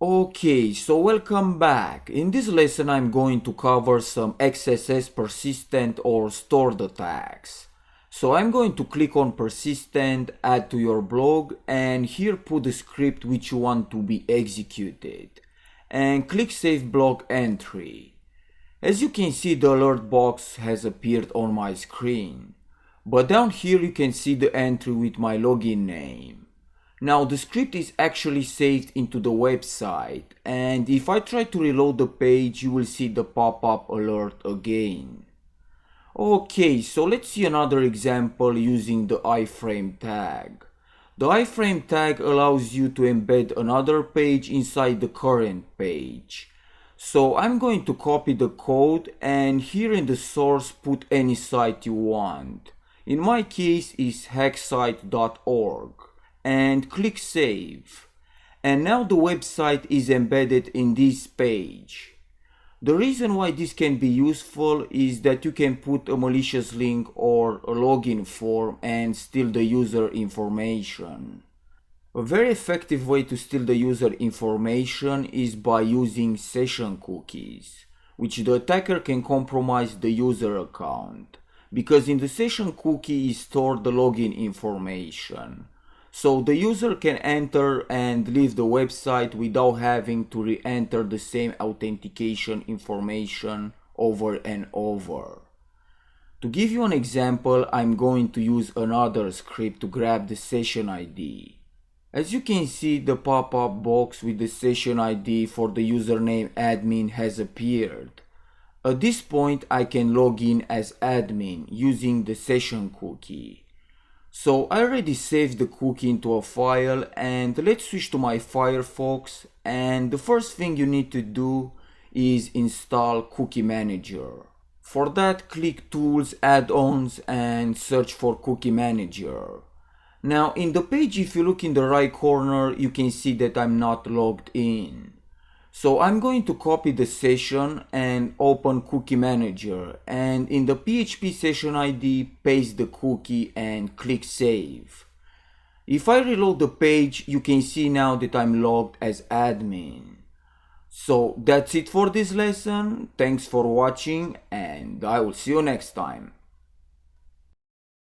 Okay, so welcome back. In this lesson I'm going to cover some XSS persistent or stored attacks. So I'm going to click on persistent, add to your blog, and here put the script which you want to be executed. And click save blog entry. As you can see, the alert box has appeared on my screen. But down here you can see the entry with my login name. Now the script is actually saved into the website, and if I try to reload the page you will see the pop-up alert again. Okay, so let's see another example using the iframe tag. The iframe tag allows you to embed another page inside the current page. So I'm going to copy the code and here in the source put any site you want. In my case is hacksite.org. And click save. And now the website is embedded in this page. The reason why this can be useful is that you can put a malicious link or a login form and steal the user information. A very effective way to steal the user information is by using session cookies, which the attacker can compromise the user account, because in the session cookie is stored the login information. So the user can enter and leave the website without having to re-enter the same authentication information over and over. To give you an example, I'm going to use another script to grab the session ID. As you can see, the pop-up box with the session ID for the username admin has appeared. At this point, I can log in as admin using the session cookie. So I already saved the cookie into a file, and let's switch to my Firefox, and the first thing you need to do is install Cookie Manager. For that, click Tools, Add-ons and search for Cookie Manager. Now in the page, if you look in the right corner, you can see that I'm not logged in. So I'm going to copy the session and open Cookie Manager, and in the PHP session ID paste the cookie and click save. If I reload the page, you can see now that I'm logged as admin. So that's it for this lesson. Thanks for watching and I will see you next time.